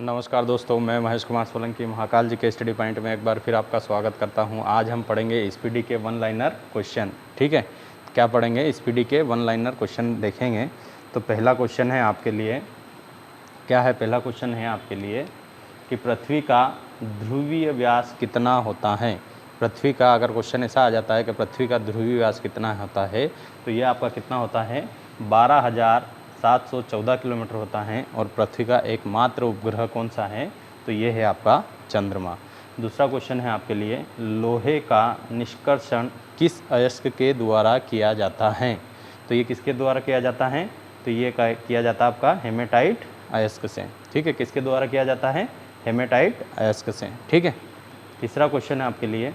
नमस्कार दोस्तों, मैं महेश कुमार सोलंकी महाकाल जी के स्टडी पॉइंट में एक बार फिर आपका स्वागत करता हूं। आज हम पढ़ेंगे स्पीडी के वन लाइनर क्वेश्चन। ठीक है, क्या पढ़ेंगे? स्पीडी के वन लाइनर क्वेश्चन देखेंगे। तो पहला क्वेश्चन है आपके लिए, क्या है? पहला क्वेश्चन है आपके लिए कि पृथ्वी का ध्रुवीय व्यास कितना होता है। पृथ्वी का अगर क्वेश्चन ऐसा आ जाता है कि पृथ्वी का ध्रुवीय व्यास कितना होता है, तो ये आपका कितना होता है? 12,714 किलोमीटर होता है। और पृथ्वी का एकमात्र उपग्रह कौन सा है? तो ये है आपका चंद्रमा। दूसरा क्वेश्चन है आपके लिए, लोहे का निष्कर्षण किस अयस्क के द्वारा किया जाता है? तो ये किसके द्वारा किया जाता है? तो ये किया जाता है आपका हेमेटाइट अयस्क से। ठीक है, किसके द्वारा किया जाता है? हेमेटाइट अयस्क से। ठीक है। तीसरा क्वेश्चन है आपके लिए,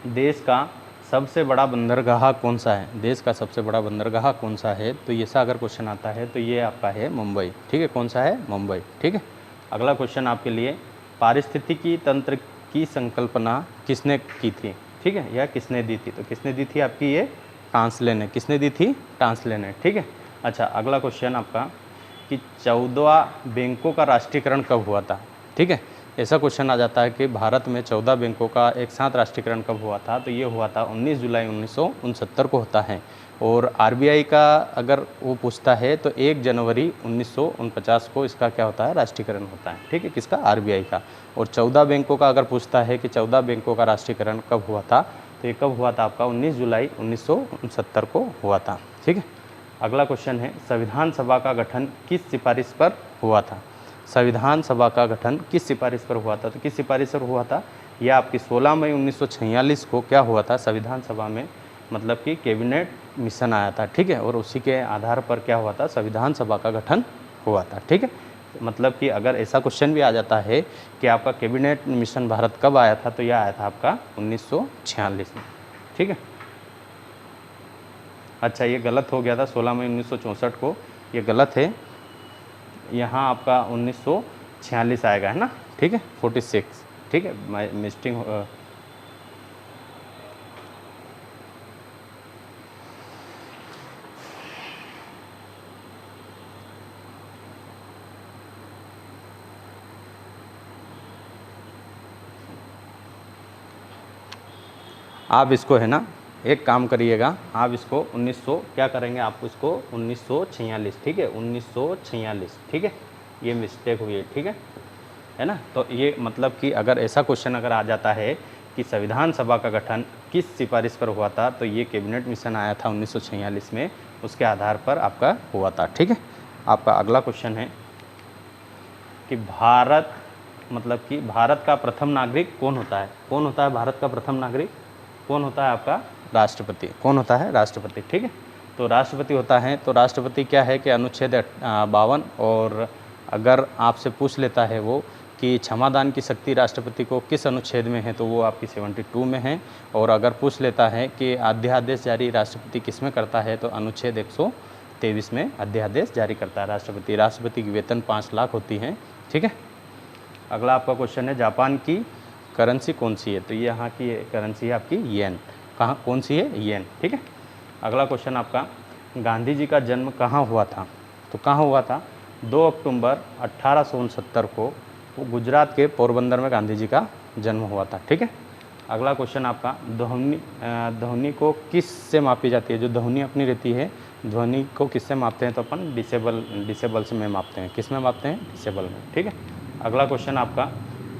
देश का सबसे बड़ा बंदरगाह कौन सा है? देश का सबसे बड़ा बंदरगाह कौन सा है? तो ये सा अगर क्वेश्चन आता है तो ये आपका है मुंबई। ठीक है, कौन सा है? मुंबई। ठीक है। अगला क्वेश्चन आपके लिए, पारिस्थितिकी तंत्र की संकल्पना किसने की थी? ठीक है, या किसने दी थी? तो किसने दी थी आपकी? ये टांसले ने। किसने दी थी? टांसले ने। ठीक है। अच्छा, अगला क्वेश्चन आपका कि 14 बैंकों का राष्ट्रीयकरण कब हुआ था? ठीक है, ऐसा क्वेश्चन आ जाता है कि भारत में 14 बैंकों का एक साथ राष्ट्रीयकरण कब हुआ था? तो ये हुआ था 19 जुलाई 1969 को होता है। और आरबीआई का अगर वो पूछता है तो 1 जनवरी 1949 को इसका क्या होता है? राष्ट्रीयकरण होता है। ठीक है, किसका? आरबीआई का। और 14 बैंकों का अगर पूछता है कि 14 बैंकों का राष्ट्रीयकरण कब हुआ था, तो ये कब हुआ था आपका? 19 जुलाई 1969 को हुआ था। ठीक है। अगला क्वेश्चन है, संविधान सभा का गठन किस सिफारिश पर हुआ था? संविधान सभा का गठन किस सिफारिश पर हुआ था? तो किस सिफारिश पर हुआ था? यह आपकी 16 मई 1946 को क्या हुआ था? संविधान सभा में मतलब कि कैबिनेट मिशन आया था। ठीक है, और उसी के आधार पर क्या हुआ था? संविधान सभा का गठन हुआ था। ठीक है, मतलब कि अगर ऐसा क्वेश्चन भी आ जाता है कि आपका कैबिनेट मिशन भारत कब आया था, तो यह आया था आपका 1946 में। ठीक है। अच्छा, ये गलत हो गया था, 16 मई 1964 को, ये गलत है। यहाँ आपका 1946 आएगा, है ना? ठीक है, 46। ठीक है, मिस्टेक आप इसको है ना, एक काम करिएगा, आप इसको 1900 क्या करेंगे? आप इसको 1946। ठीक है, 1946। ठीक है, ये मिस्टेक हुई है। ठीक है ना? तो ये मतलब कि अगर ऐसा क्वेश्चन अगर आ जाता है कि संविधान सभा का गठन किस सिफारिश पर हुआ था, तो ये कैबिनेट मिशन आया था 1946 में, उसके आधार पर आपका हुआ था। ठीक है। आपका अगला क्वेश्चन है कि भारत मतलब कि भारत का प्रथम नागरिक कौन होता है? कौन होता है भारत का प्रथम नागरिक? कौन होता है आपका? राष्ट्रपति। कौन होता है? राष्ट्रपति। ठीक है, तो राष्ट्रपति होता है। तो राष्ट्रपति क्या है कि अनुच्छेद 52, और अगर आपसे पूछ लेता है वो कि क्षमादान की शक्ति राष्ट्रपति को किस अनुच्छेद में है, तो वो आपकी 72 में है। और अगर पूछ लेता है कि अध्यादेश जारी राष्ट्रपति किस में करता है, तो अनुच्छेद 123 में अध्यादेश जारी करता है राष्ट्रपति। राष्ट्रपति की वेतन 5 लाख होती है। ठीक है। अगला आपका क्वेश्चन है, जापान की करेंसी कौन सी है? तो ये यहाँ की करेंसी है आपकी येन। कहाँ कौन सी है? येन। ठीक है। अगला क्वेश्चन आपका, गांधी जी का जन्म कहाँ हुआ था? तो कहाँ हुआ था? 2 अक्टूबर 1869 को गुजरात के पोरबंदर में गांधी जी का जन्म हुआ था। ठीक है। अगला क्वेश्चन आपका, ध्वनि को किस से मापी जाती है? जो ध्वनि अपनी रहती है, ध्वनि को किससे मापते हैं? तो अपन डिसेबल से में मापते हैं। किस में मापते हैं? डिसेबल में। ठीक है। अगला क्वेश्चन आपका,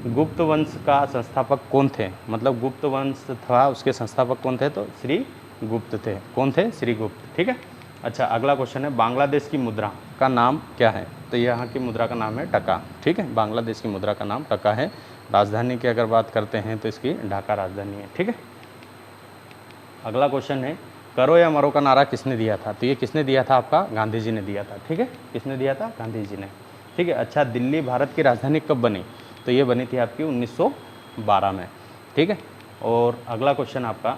गुप्त वंश का संस्थापक कौन थे? मतलब गुप्त वंश था, उसके संस्थापक कौन थे? तो श्री गुप्त थे। कौन थे? श्री गुप्त। ठीक है। अच्छा, अगला क्वेश्चन है, बांग्लादेश की मुद्रा का नाम क्या है? तो यहाँ की मुद्रा का नाम है टका। ठीक है, बांग्लादेश की मुद्रा का नाम टका है। राजधानी की अगर बात करते हैं तो इसकी ढाका राजधानी है। ठीक है। अगला क्वेश्चन है, करो या मरो का नारा किसने दिया था? तो ये किसने दिया था? आपका गांधी जी ने दिया था। ठीक है, किसने दिया था? गांधी जी ने। ठीक है। अच्छा, दिल्ली भारत की राजधानी कब बनी? तो ये बनी थी आपकी 1912 में। ठीक है। और अगला क्वेश्चन आपका,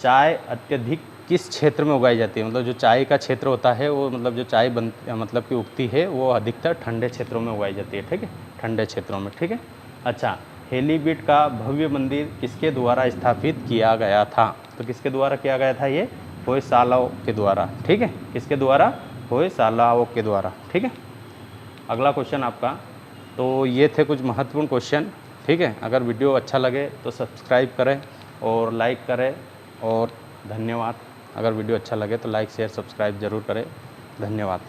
चाय अत्यधिक किस क्षेत्र में उगाई जाती है? मतलब जो चाय का क्षेत्र होता है वो, मतलब जो चाय मतलब कि उगती है वो अधिकतर ठंडे क्षेत्रों में उगाई जाती है। ठीक है, ठंडे क्षेत्रों में। ठीक है। अच्छा, हेलीबीट का भव्य मंदिर किसके द्वारा स्थापित किया गया था? तो किसके द्वारा किया गया था? ये होयसालाओ के द्वारा। ठीक है, किसके द्वारा? होयसालाओ के द्वारा। ठीक है। अगला क्वेश्चन आपका, तो ये थे कुछ महत्वपूर्ण क्वेश्चन, ठीक है। अगर वीडियो अच्छा लगे तो सब्सक्राइब करें और लाइक करें, और धन्यवाद। अगर वीडियो अच्छा लगे तो लाइक शेयर सब्सक्राइब ज़रूर करें। धन्यवाद।